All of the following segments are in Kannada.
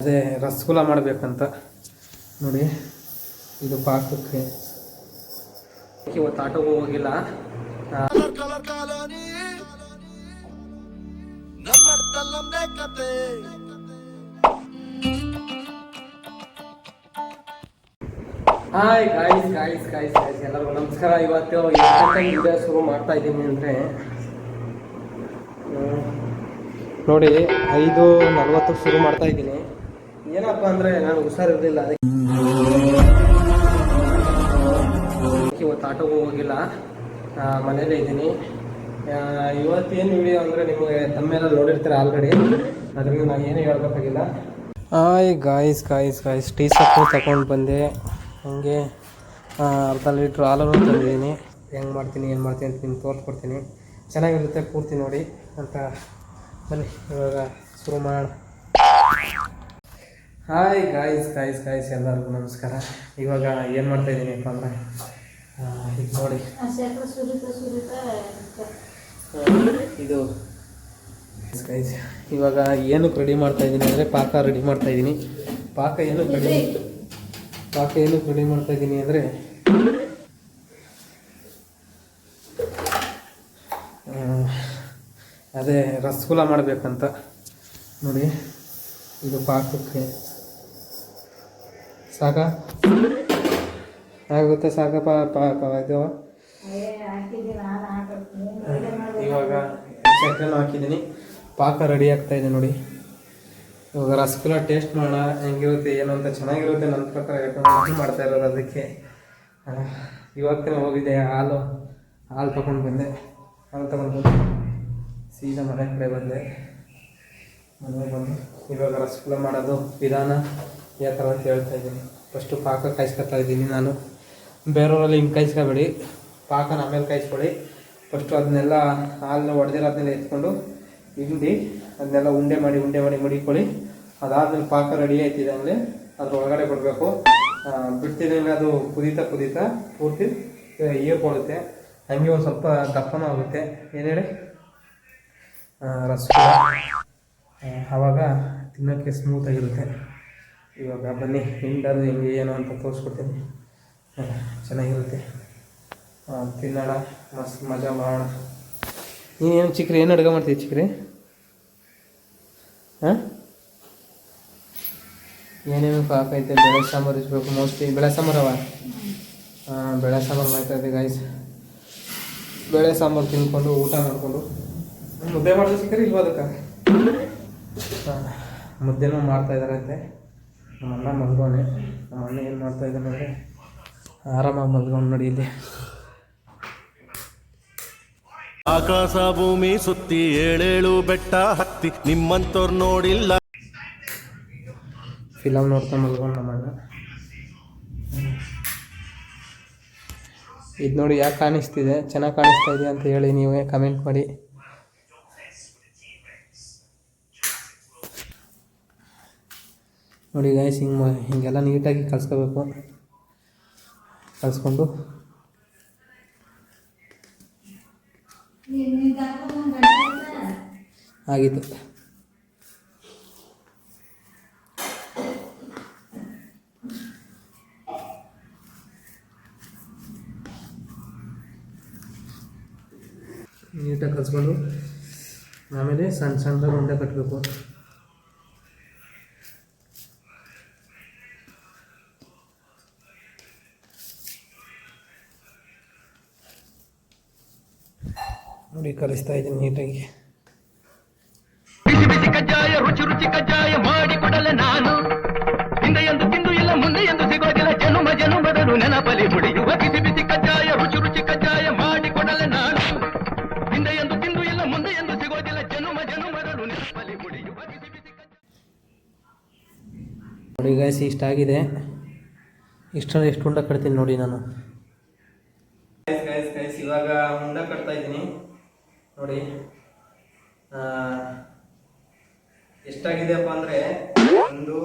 ಅದೇ ರಸಗುಲ್ಲ ಮಾಡಬೇಕಂತ ನೋಡಿ. ಇದು ಪಾಕಕ್ಕೆ ಇವತ್ತು ಆಟೋಗೆ ಹೋಗಿಲ್ಲ. ಹಾಯ್ ಗಾಯ್ಸ್ ಎಲ್ಲರಿಗೂ ನಮಸ್ಕಾರ. ಇವತ್ತು ವಿಡಿಯೋ ಶುರು ಮಾಡ್ತಾ ಇದ್ದೀನಿ ಅಂದರೆ ನೋಡಿ 5:40 ಶುರು ಮಾಡ್ತಾ ಇದ್ದೀನಿ. ಏನಪ್ಪ ಅಂದರೆ ನಾನು ಹುಷಾರಿರಲಿಲ್ಲ, ಅದಕ್ಕೆ ಇವತ್ತು ಆಟೋಗೆ ಹೋಗಿಲ್ಲ, ಮನೇಲೇ ಇದ್ದೀನಿ. ಇವತ್ತೇನು ವಿಡಿಯೋ ಅಂದರೆ ನಿಮಗೆ ತಮ್ಮೆಲ್ಲ ನೋಡಿರ್ತೀರ ಆಲ್ರೆಡಿ, ಅದರಿಂದ ನಾನು ಏನೂ ಹೇಳ್ಬೇಕಾಗಿಲ್ಲ. ಹಾಯ್ ಗಾಯ್ಸ್ ಟೀ ಸೊಪ್ಪು ತಗೊಂಡು ಬಂದೆ. ಹಂಗೆ ಅರ್ಧ ಲೀಟ್ರ್ ಹಾಲನ್ನು ತಂದಿದ್ದೀನಿ. ಹೆಂಗೆ ಮಾಡ್ತೀನಿ ಏನು ಮಾಡ್ತೀನಿ ಅಂತ ನಿಮ್ಗೆ ತೋರಿಸ್ಕೊಡ್ತೀನಿ. ಚೆನ್ನಾಗಿರುತ್ತೆ, ಪೂರ್ತಿ ನೋಡಿ ಅಂತ. ಬನ್ನಿ ಇವಾಗ ಶುರು ಮಾಡೋಣ. ಹಾಯ್ ಗಾಯ್ಸ್ ಎಲ್ಲರಿಗೂ ನಮಸ್ಕಾರ. ಇವಾಗ ಏನು ಮಾಡ್ತಾಯಿದ್ದೀನಿಪ್ಪ ಅಂದರೆ ಇದು ನೋಡಿ, ಇದು ಗೈಸ್ ಇವಾಗ ಏನಕ್ಕೆ ರೆಡಿ ಮಾಡ್ತಾಯಿದ್ದೀನಿ ಅಂದರೆ ಪಾಕ ರೆಡಿ ಮಾಡ್ತಾಯಿದ್ದೀನಿ. ಪಾಕ ಏನಕ್ಕೆ ರೆಡಿ ಮಾಡ್ತಾಯಿದ್ದೀನಿ ಅಂದರೆ ಅದೇ ರಸಗುಲ್ಲ ಮಾಡಬೇಕಂತ ನೋಡಿ. ಇದು ಪಾಕಕ್ಕೆ ಆಗುತ್ತೆ ಇದು ಇವಾಗ ಸಕ್ಕರೆನೂ ಹಾಕಿದ್ದೀನಿ. ಪಾಕ ರೆಡಿ ಆಗ್ತಾಯಿದೆ ನೋಡಿ. ಇವಾಗ ರಸಗುಲ್ಲ ಟೇಸ್ಟ್ ಮಾಡೋಣ ಹೆಂಗಿರುತ್ತೆ ಏನು ಅಂತ. ಚೆನ್ನಾಗಿರುತ್ತೆ ನನ್ನ ಪ್ರಕಾರ, ಯಾಕಂದ್ರೆ ಮಾಡ್ತಾ ಇರೋದು ಅದಕ್ಕೆ. ಇವಾಗ ಹೋಗಿದ್ದೆ ಹಾಲು ತೊಗೊಂಡು ಬಂದೆ. ಹಾಲು ತೊಗೊಂಡು ಸೀದಾ ಮನೆ ಕಡೆ ಬಂದೆ. ಮನೆಗೆ ಬಂದು ಇವಾಗ ರಸಗುಲ್ಲ ಮಾಡೋದು ವಿಧಾನ ಯಾವ ಥರ ಅಂತ ಹೇಳ್ತಾ ಇದ್ದೀನಿ. ಫಸ್ಟು ಪಾಕ ಕಾಯಿಸ್ಕೊತಾ ಇದ್ದೀನಿ ನಾನು. ಬೇರೆಯವರಲ್ಲಿ ಹಿಂಗೆ ಕಾಯಿಸ್ಕೊಬೇಡಿ, ಪಾಕನ ಆಮೇಲೆ ಕಾಯಿಸ್ಕೊಳ್ಳಿ. ಫಸ್ಟು ಅದನ್ನೆಲ್ಲ ಹಾಲನ್ನ ಒಡೆದಿರೋದನ್ನೆಲ್ಲ ಎತ್ಕೊಂಡು ಹಿಂಡಿ ಅದನ್ನೆಲ್ಲ ಉಂಡೆ ಮಾಡಿ ಮಡಿಕೊಳ್ಳಿ. ಅದಾದಮೇಲೆ ಪಾಕ ರೆಡಿ ಆಯ್ತಿದೆ ಅಂದರೆ ಅದ್ರ ಒಳಗಡೆ ಬಿಡಬೇಕು. ಬಿಡ್ತಿದ್ದಂಗೆ ಅದು ಕುದೀತಾ ಪೂರ್ತಿ ಹೀರ್ಕೊಳ್ಳುತ್ತೆ. ಹಂಗೆ ಒಂದು ಸ್ವಲ್ಪ ದಪ್ಪನೂ ಆಗುತ್ತೆ. ಏನು ಹೇಳಿ, ರಸಗುಲ್ಲ ಆವಾಗ ತಿನ್ನೋಕ್ಕೆ ಸ್ಮೂತಾಗಿರುತ್ತೆ. ಇವಾಗ ಬನ್ನಿ ಹಿಂಡೋದು ಹೆಂಗೆ ಏನು ಅಂತ ತೋರಿಸ್ಕೊಡ್ತೀನಿ. ಚೆನ್ನಾಗಿರುತ್ತೆ, ತಿನ್ನೋಣ, ಮಸ್ತ್ ಮಜಾ ಮಾಡೋಣ. ನೀನೇನು ಚಿಕ್ರಿ ಏನು ಅಡುಗೆ ಮಾಡ್ತೀವಿ ಚಿಕ್ರಿ? ಏನೇನು ಪಾಕ ಐತೆ. ಬೇಳೆ ಸಾಂಬಾರು ಇಸ್ಬೇಕು, ಮೋಸ್ಟ್ಲಿ ಬೇಳೆ ಸಾಂಬಾರವ. ಬೇಳೆ ಸಾಂಬಾರು ಮಾಡ್ತಾಯಿದ್ದೆ ಗಾಯ್ಸ್. ಬೇಳೆ ಸಾಂಬಾರು ತಿನ್ಕೊಂಡು ಊಟ ಮಾಡಿಕೊಂಡು ಮುದ್ದೆ ಮಾಡೋದು ಸಿಕ್ಕರಿ ಇಲ್ವ ಅದಕ್ಕೆ? ಮುದ್ದೆನೂ ಮಾಡ್ತಾಯಿದ್ದಾರಂತೆ. ನಮ್ಮ ಅಣ್ಣ ಮಲ್ಗೋನೆ. ನಮ್ಮ ಅಣ್ಣ ಏನು ಮಾಡ್ತಾಯಿದ್ದಾನೆ ಅಂದರೆ ಆರಾಮಾಗಿ ಮಲ್ಕೊಂಡು ನೋಡಿ. ಇಲ್ಲಿ ಆಕಾಶ ಭೂಮಿ ಸುತ್ತಿ 7 ಬೆಟ್ಟ ಹತ್ತಿ ನಿಮ್ಮಂತವ್ರು ನೋಡಿಲ್ಲ. ಫಿಲಮ್ ನೋಡ್ತಾ ಮಲ್ಕೊಂಡು ನಮ್ಮ ಅಣ್ಣ. ಇದು ನೋಡಿ ಯಾಕೆ ಕಾಣಿಸ್ತಿದೆ, ಚೆನ್ನಾಗಿ ಕಾಣಿಸ್ತಾ ಇದೆ ಅಂತ ಹೇಳಿ ನೀವೇ ಕಮೆಂಟ್ ಮಾಡಿ. ನೋಡಿ ಗಾಯ್ಸ್, ಹಿಂಗೆಲ್ಲ ನೀಟಾಗಿ ಕಲಿಸ್ಕೋಬೇಕು. ಕಲಿಸ್ಕೊಂಡು ಆಗಿತ್ತು. ನೀಟಾಗಿ ಕಲಿಸ್ಕೊಂಡು ಆಮೇಲೆ ಸಣ್ಣದಾಗಿ ಉಂಡೆ ಕಟ್ಟಬೇಕು. ನೋಡಿ ಕಲಿಸ್ತಾ ಇದ್ದೀನಿ ನೀಟಾಗಿ. ಕಜ್ಜಾಯ ರುಚಿ ಕಜ್ಜಾಯ ಮಾಡಿ ಕೊಡಲೆ ನಾನು. ಹಿಂದೆ ಎಂದು ತಿಂದು ಇಲ್ಲ ಮುಂದೆ ಎಂದು ಸಿಗೋದಿಲ್ಲ, ಜನುಮದನು ನೆನಪಲಿ ಉಳಿಯುವ ಬಿಸಿ ಕಜ್ಜಾಯ ರುಚಿ ಕಜ್ಜಾಯ ಮಾಡಿ ಕೊಡಲೆ ನಾನು. ಹಿಂದೆ ಎಂದು ತಿಂದು ಇಲ್ಲ ಮುಂದೆ ಎಂದು ಸಿಗೋದಿಲ್ಲ, ಜನುಮದನು ನೆನಪಲಿ ಉಳಿಯುವ ಬಿಸಿ. ನೋಡಿ ಗಾಯ್ಸ್, ಇಷ್ಟಾಗಿದೆ. ಇಷ್ಟರಲ್ಲಿ ಎಷ್ಟು ಉಂಡ ಕಟ್ತೀನಿ ನೋಡಿ ನಾನು. ಗೈಸ್ ಇವಾಗ ಉಂಡ ಕಟ್ತಾ ಇದ್ದೀನಿ ನೋಡಿ. ಎಷ್ಟಾಗಿದೆಯಪ್ಪ ಅಂದರೆ 1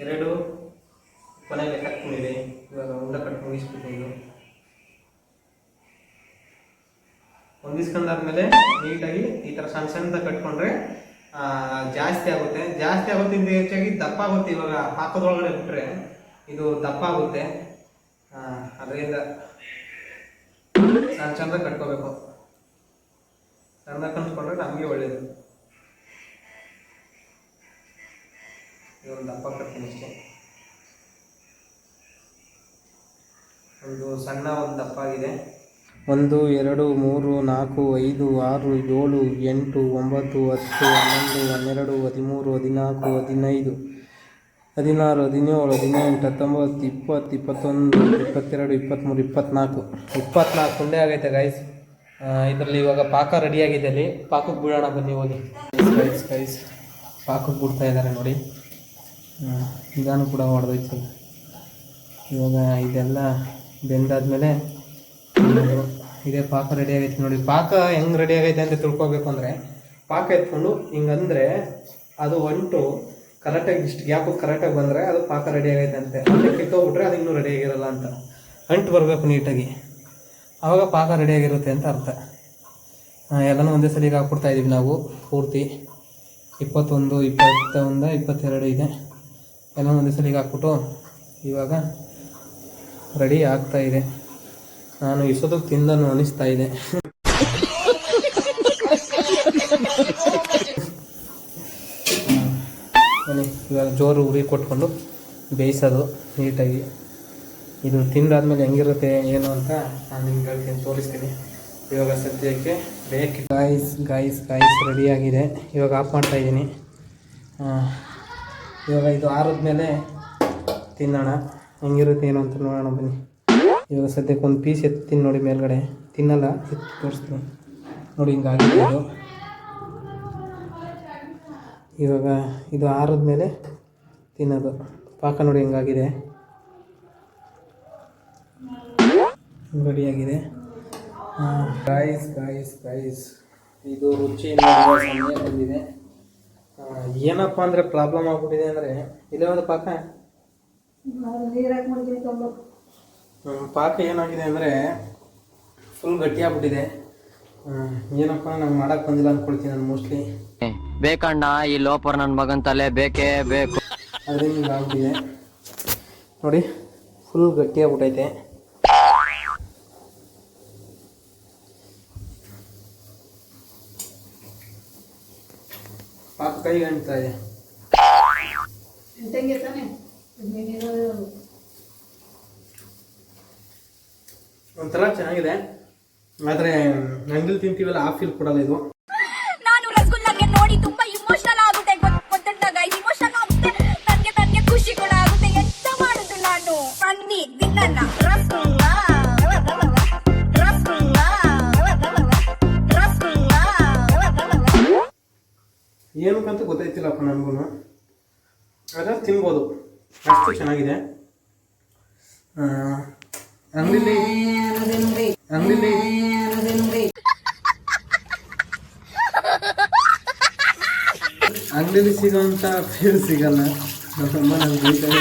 2 ಕೊನೆಗೆ ಹಾಕ್ಕೊಂಡಿದೆ. ಇವಾಗ ಉಂಡ ಕಟ್ಟು ಮುಗಿಸ್ಬಿಟ್ಟು ಹೊಂದಿಸ್ಕೊಂಡಾದ್ಮೇಲೆ ನೀಟಾಗಿ ಈ ಥರ ಸಣ್ಣದಾಗಿ ಕಟ್ಕೊಂಡ್ರೆ ಜಾಸ್ತಿ ಆಗುತ್ತೆ ಇಂದ ಹೆಚ್ಚಾಗಿ ದಪ್ಪ ಆಗುತ್ತೆ. ಇವಾಗ ಪಾಕದೊಳಗಡೆ ಬಿಟ್ಟರೆ ಇದು ದಪ್ಪ ಆಗುತ್ತೆ. ಅದರಿಂದ ಚಂದ ಕಟ್ಕೋಬೇಕು. ಚಂದ ಕಟ್ಕೊಂಡ್ರೆ ನಮಗೆ ಒಳ್ಳೇದು. ಇದೊಂದು ದಪ್ಪ ಕಟ್ತೀನಿ ಅಷ್ಟೇ. ಒಂದು ಸಣ್ಣ ಒಂದು ದಪ್ಪ ಆಗಿದೆ. 1 2 3 4 5 6 7 8 9 10 11 12 13 14 15 16 17 18 19 20 21 22 23 24 ಉಂಡೆ ಆಗೈತೆ ಗೈಸ್. ಇದರಲ್ಲಿ ಇವಾಗ ಪಾಕ ರೆಡಿಯಾಗಿದೆ. ಅಲ್ಲಿ ಪಾಕಕ್ಕೆ ಬಿಡೋಣ ಬನ್ನಿ ಹೋಗಿ. ಗೈಸ್ ಪಾಕಕ್ಕೆ ಬಿಡ್ತಾ ಇದ್ದಾರೆ ನೋಡಿ. ನಿಧಾನ ಕೂಡ ಹೊಡೆದೈತೆ. ಇವಾಗ ಇದೆಲ್ಲ ಬೆಂದಾದ್ಮೇಲೆ ಇದೇ ಪಾಕ ರೆಡಿ ಆಗೈತೆ ನೋಡಿ. ಪಾಕ ಹೆಂಗೆ ರೆಡಿ ಆಗೈತೆ ಅಂತ ತಿಳ್ಕೊಬೇಕು ಅಂದರೆ ಪಾಕ ಎತ್ಕೊಂಡು ಹಿಂಗಂದರೆ ಅದು ಒಂಟು ಕರೆಕ್ಟಾಗಿ ಇಷ್ಟು ಗ್ಯಾಪು ಕರೆಕ್ಟಾಗಿ ಬಂದರೆ ಅದು ಪಾಕ ರೆಡಿ ಆಗೈತೆ ಅಂತೆ. ಅಂದರೆ ಕಿತ್ತೋಗ್ಬಿಟ್ರೆ ಅದು ಇನ್ನೂ ರೆಡಿ ಆಗಿರಲ್ಲ ಅಂತ. ಅಂಟು ಬರಬೇಕು ನೀಟಾಗಿ, ಆವಾಗ ಪಾಕ ರೆಡಿಯಾಗಿರುತ್ತೆ ಅಂತ ಅರ್ಥ. ಎಲ್ಲನೂ ಒಂದೇ ಸಲಿಗೆ ಹಾಕ್ಬಿಡ್ತಾ ಇದ್ದೀವಿ ನಾವು ಪೂರ್ತಿ. 21 21 22 ಇದೆ. ಎಲ್ಲ ಒಂದೇ ಸಲಿಗೆ ಹಾಕ್ಬಿಟ್ಟು ಇವಾಗ ರೆಡಿ ಆಗ್ತಾ ಇದೆ. ನಾನು ಇಸೋದಕ್ಕೆ ತಿಂದನು ಅನಿಸ್ತಾ ಇದೆ. ಇವಾಗ ಜೋರು ಉರಿ ಕೊಟ್ಕೊಂಡು ಬೇಯಿಸೋದು ನೀಟಾಗಿ. ಇದು ತಿಂದಾದ್ಮೇಲೆ ಹೆಂಗಿರುತ್ತೆ ಏನು ಅಂತ ನಾನು ನಿಮ್ಗೆ ಹೇಳ್ತೀನಿ, ತೋರಿಸ್ತೀನಿ. ಇವಾಗ ಸದ್ಯಕ್ಕೆ ಬೇಕು. ಗಾಯ್ಸ್ ರೆಡಿಯಾಗಿದೆ. ಇವಾಗ ಆಫ್ ಮಾಡ್ತಾಯಿದ್ದೀನಿ. ಇವಾಗ ಇದು ಆರಿದ್ಮೇಲೆ ತಿನ್ನೋಣ, ಹೆಂಗಿರುತ್ತೆ ಏನು ಅಂತ ನೋಡೋಣ ಬನ್ನಿ. ಇವಾಗ ಸದ್ಯಕ್ಕೆ ಒಂದು ಪೀಸ್ ಎತ್ತೀನಿ ನೋಡಿ ಮೇಲ್ಗಡೆ. ತಿನ್ನಲ್ಲ, ಎತ್ತಿ ತೋರಿಸ್ತೀನಿ ನೋಡಿ. ಹಿಂಗಾಗಿದೆ ಇದು. ಇವಾಗ ಇದು ಆರಿದ್ಮೇಲೆ ತಿನ್ನೋದು. ಪಾಕ ನೋಡಿ ಹೆಂಗಾಗಿದೆ, ರೆಡಿಯಾಗಿದೆ. ಗಾಯ್ಸ್ ಇದು ರುಚಿ ಬಂದಿದೆ. ಏನಪ್ಪ ಅಂದರೆ ಪ್ರಾಬ್ಲಮ್ ಆಗ್ಬಿಟ್ಟಿದೆ ಅಂದರೆ ಇಲ್ಲೇ ಒಂದು ಪಾಕ ಏನಾಗಿದೆ ಅಂದರೆ ಫುಲ್ ಗಟ್ಟಿ ಆಗ್ಬಿಟ್ಟಿದೆ. ಏನಪ್ಪ ನಂಗೆ ಮಾಡೋಕ್ಕೆ ಬಂದಿಲ್ಲ ಅಂದ್ಕೊಳ್ತೀನಿ ನಾನು ಮೋಸ್ಟ್ಲಿ. ಬೇಕಣ್ಣ ಈ ಲೋಪರ್ ನನ್ನ ಮಗನ ತಲೆ ಬೇಕೇ ಬೇಕು. ಅದರಿಂದ ಹಿಂಗೆ ಆಗ್ಬಿಟ್ಟಿದೆ ನೋಡಿ, ಫುಲ್ ಗಟ್ಟಿ ಆಗ್ಬಿಟ್ಟೈತೆ. ಪಾಕ ಕೈಗೆ ಅಂಟ್ತಾ ಇದೆ. ಒಂಥರ ಚೆನ್ನಾಗಿದೆ, ಆದರೆ ಅಂಗಡಿ ತಿಂತೀವಲ್ಲ ಆ ಫೀಲ್ ಕೊಡಲ್ಲ ಇದು. ನಾನು ರಸಗುಲ್ಲಗೆ ನೋಡಿ ತುಂಬಾ ಇಮೋಷನಲ್ ಆಗುತ್ತೆ. ಗೊತ್ತುಂಟಾಗ ಇಮೋಷನಲ್ ಆಗುತ್ತೆ, ನನಗೆ ಖುಷಿ ಕೂಡ ಆಗುತ್ತೆ. ಎಂತ ಮಾಡುದು ನಾನು ಬನ್ನಿ ದಿನ್ನ ರಸಗುಲ್ಲ ಏನಕ್ಕಂತ ಗೊತ್ತಾಯ್ತಿಲ್ಲಪ್ಪ ನನಗೂ. ಆದರೆ ತಿನ್ಬೋದು, ಅಷ್ಟು ಚೆನ್ನಾಗಿದೆ. ಅಂಗಡಿಲಿ ಸಿಗೋಂಥ ಫೀಲ್ ಸಿಗಲ್ಲ. ನಮ್ಮಮ್ಮ ನಂಗೆ ಬೈತಾನೆ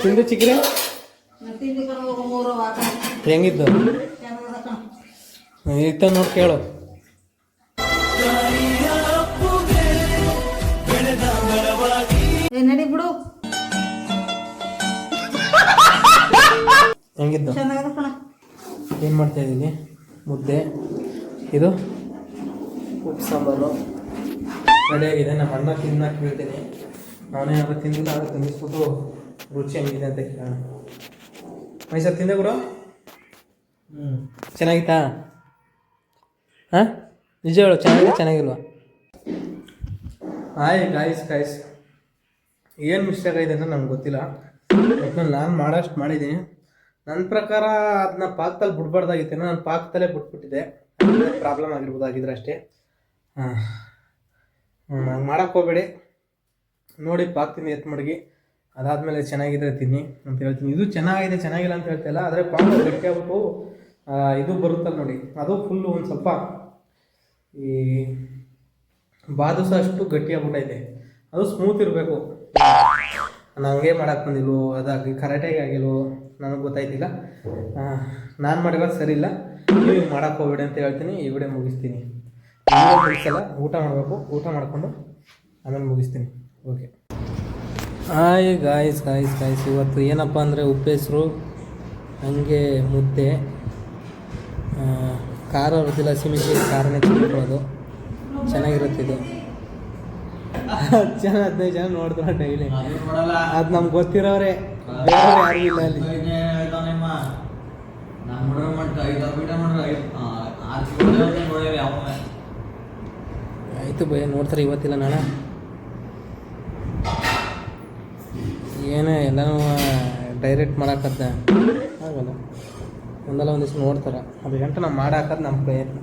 ತಿಂದು ಚಿಕ್ರೆ ಹೆಂಗಿದ್ದು ಇತ್ತ ನೋಡಿ ಕೇಳು. ನಡಿ ಬಿಡು, ಹೆಂಗಿದ್ದು? ಏನು ಮಾಡ್ತಾ ಇದ್ದೀನಿ? ಮುದ್ದೆ, ಇದು ಉಪ್ಪು ಸಾಂಬಾರು ರೆಡಿಯಾಗಿದೆ. ನಮ್ಮ ಅಣ್ಣ ತಿನ್ನಕ್ಕೆ ಹೇಳ್ತೀನಿ. ನಾನೇ ಯಾರು ತಿಂದಿಲ್ಲ, ಅದು ತಿನ್ನಿಸ್ಬಿಟ್ಟು ರುಚಿ ಹೆಂಗಿದೆ ಅಂತ ಕೇಳೋಣ. ಮೈಸೂರು ತಿಂದೆ ಗುರು? ಚೆನ್ನಾಗಿತ್ತಾ? ಹಾಂ ನಿಜ ಹೇಳು, ಚೆನ್ನಾಗಿಲ್ವಾ? ಗಾಯ್ಸ್ ಏನು ಮಿಸ್ಟೇಕ್ ಆಗಿದೆ ಅಂತ ನನಗೆ ಗೊತ್ತಿಲ್ಲ. ಒಟ್ನಲ್ಲಿ ನಾನು ಮಾಡೋಷ್ಟು ಮಾಡಿದ್ದೀನಿ. ನನ್ನ ಪ್ರಕಾರ ಅದನ್ನ ಪಾಕದಲ್ಲಿ ಬಿಡ್ಬಾರ್ದಾಗಿತ್ತು. ನಾನು ಪಾಕದಲ್ಲೇ ಬಿಟ್ಬಿಟ್ಟಿದ್ದೆ. ಪ್ರಾಬ್ಲಮ್ ಆಗಿರ್ಬೋದಾಗಿದ್ರೆ ಅಷ್ಟೇ. ನಂಗೆ ಮಾಡೋಕ್ಕೆ ಹೋಗಬೇಡಿ, ನೋಡಿ ಪಾಕ್ತೀನಿ ಎತ್ತು ಮಡಗಿ. ಅದಾದಮೇಲೆ ಚೆನ್ನಾಗಿದ್ರೆ ತಿನ್ನಿ ಅಂತ ಹೇಳ್ತೀನಿ. ಇದು ಚೆನ್ನಾಗಿಲ್ಲ ಅಂತ ಹೇಳ್ತಾಯಿಲ್ಲ, ಆದರೆ ಪಾಕ ಗಟ್ಟಿ ಆಗ್ಬಿಟ್ಟು ಇದು ಬರುತ್ತಲ್ಲ ನೋಡಿ, ಅದು ಫುಲ್ಲು ಒಂದು ಸ್ವಲ್ಪ ಈ ಬಾದುಸ ಅಷ್ಟು ಗಟ್ಟಿ ಆಗ್ಬಿಟ್ಟೈತೆ. ಅದು ಸ್ಮೂತ್ ಇರಬೇಕು. ನನಗೆ ಮಾಡೋಕ್ಕೆ ಬಂದಿಲ್ವೋ, ಅದಾಗಿ ಕರೆಕ್ಟಾಗಿ ಆಗಿಲ್ವೋ ನನಗೆ ಗೊತ್ತಾಯ್ತಿಲ್ಲ. ನಾನು ಮಾಡಿರೋದು ಸರಿ ಇಲ್ಲ. ನೀವು ಮಾಡೋಕ್ಕೆ ಹೋಗ್ಬೇಡಿ ಅಂತ ಹೇಳ್ತೀನಿ. ಈ ವಿಡಿಯೋ ಮುಗಿಸ್ತೀನಿ. ಸಲ ಊಟ ಮಾಡಬೇಕು, ಊಟ ಮಾಡಿಕೊಂಡು ಆಮೇಲೆ ಮುಗಿಸ್ತೀನಿ. ಓಕೆ. ಹಾಯ್ ಗಾಯ್ಸ್, ಇವತ್ತು ಏನಪ್ಪ ಅಂದರೆ ಉಪ್ಪೆಸರು ಹಂಗೆ ಮುದ್ದೆ, ಖಾರ ಇರೋದಿಲ್ಲ, ಹಸಿಮೆಣಸಿನ ಖಾರನೇ ಚಿಕ್ಕೊಳ್ಳೋದು, ಚೆನ್ನಾಗಿರುತ್ತೆ ಇದು. 10-15 ಜನ ನೋಡ್ತಾರೆ ಡೈಲಿ, ಅದು ನಮ್ಗೆ ಗೊತ್ತಿರೋರೆ, ಬೇರೆ ಯಾರು ಇಲ್ಲ ಅಲ್ಲಿ. ಆಯಿತು ಭಯ, ನೋಡ್ತಾರೆ ಇವತ್ತಿಲ್ಲ ನಾಳೆ. ಏನೇ ಎಲ್ಲನೂ ಡೈರೆಕ್ಟ್ ಮಾಡಾಕತ್ತ ಆಗಲ್ಲ, ಒಂದಲ್ಲ ಒಂದಿಷ್ಟು ನೋಡ್ತಾರೆ, ಅದು ಗಂಟೆ ನಾವು ಮಾಡಾಕದು ನಮ್ಮ ಪ್ರಯತ್ನ.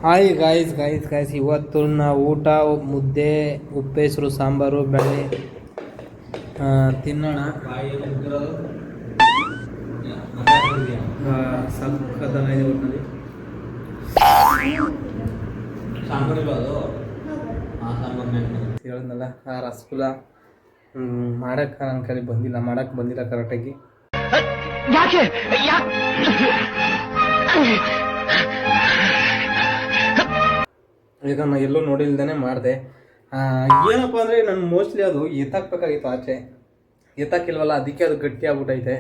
ಹಾಯ್ ಗಾಯ್ಸ್, ಇವತ್ತು ನಾವು ಊಟ ಮುದ್ದೆ, ಉಪ್ಪೆಸರು, ಸಾಂಬಾರು, ಬೇಳೆ ತಿನ್ನೋಣ. ಸಕ್ಕತ್ತಾಗಿದೆ ಒಟ್ಟಿನಲ್ಲಿ. ಹೇಳಿದ್ನಲ್ಲ, ಆ ರಸಗುಲ್ಲ ಮಾಡಕ್ಕೆ ನನ್ನ ಕೈ ಬಂದಿಲ್ಲ ಕರೆಕ್ಟಾಗಿ. ಈಗ ನಾನು ಎಲ್ಲೂ ನೋಡಿಲ್ದೇ ಮಾಡಿದೆ. ಏನಪ್ಪ ಅಂದರೆ ನಾನು ಮೋಸ್ಟ್ಲಿ ಅದು ಎತ್ತಾಕ್ಬೇಕಾಗಿತ್ತು, ಆಚೆ ಎತ್ತಾಕಿಲ್ವಲ್ಲ, ಅದಕ್ಕೆ ಅದು ಗಟ್ಟಿ ಆಗ್ಬಿಟ್ಟೈತೆ.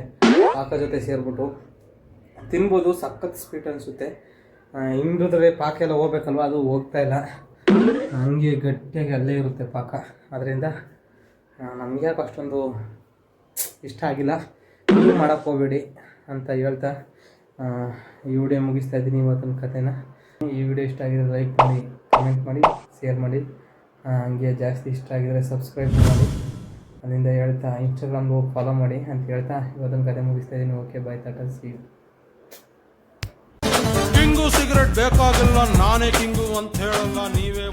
ಪಾಕ ಜೊತೆ ಸೇರಿಬಿಟ್ಟು ತಿನ್ಬೋದು, ಸಖತ್ ಸ್ವೀಟ್ ಅನಿಸುತ್ತೆ. ಹಿಂಗಿದ್ರೆ ಪಾಕ ಎಲ್ಲ ಹೋಗ್ಬೇಕಲ್ವ, ಅದು ಹೋಗ್ತಾ ಇಲ್ಲ, ಹಂಗೆ ಗಟ್ಟಿಯಾಗಿ ಅಲ್ಲೇ ಇರುತ್ತೆ ಪಾಕ. ಅದರಿಂದ ನಮಗೆ ಯಾಕೆ ಅಷ್ಟೊಂದು ಇಷ್ಟ ಆಗಿಲ್ಲ. ನೀವು ಮಾಡೋಕ್ಕೆ ಹೋಗಬೇಡಿ ಅಂತ ಹೇಳ್ತಾ ಈ ವಿಡಿಯೋ ಮುಗಿಸ್ತಾ ಇದ್ದೀನಿ ಇವತ್ತಿನ ಕಥೆನ. ಈ ವಿಡಿಯೋ ಇಷ್ಟ ಆಗಿದ್ರೆ ಲೈಕ್ ಮಾಡಿ, ಕಮೆಂಟ್ ಮಾಡಿ, ಶೇರ್ ಮಾಡಿ, ಹಂಗೆ ಜಾಸ್ತಿ ಇಷ್ಟ ಆಗಿದರೆ ಸಬ್ಸ್ಕ್ರೈಬ್ ಮಾಡಿ. ಅಲ್ಲಿಂದ ಹೇಳ್ತಾ ಇನ್ಸ್ಟಾಗ್ರಾಮ್ಗೆ ಹೋಗಿ ಫಾಲೋ ಮಾಡಿ ಅಂತ ಹೇಳ್ತಾ ಇವತ್ತಿನ ಕಥೆ ಮುಗಿಸ್ತಾ ಇದ್ದೀನಿ. Okay, bye, tata, see you. King cigarette ಬೇಕಾಗಿಲ್ಲ, ನಾನೇ ಕಿಂಗು ಅಂತ ಹೇಳಲ್ಲ, ನೀವೇ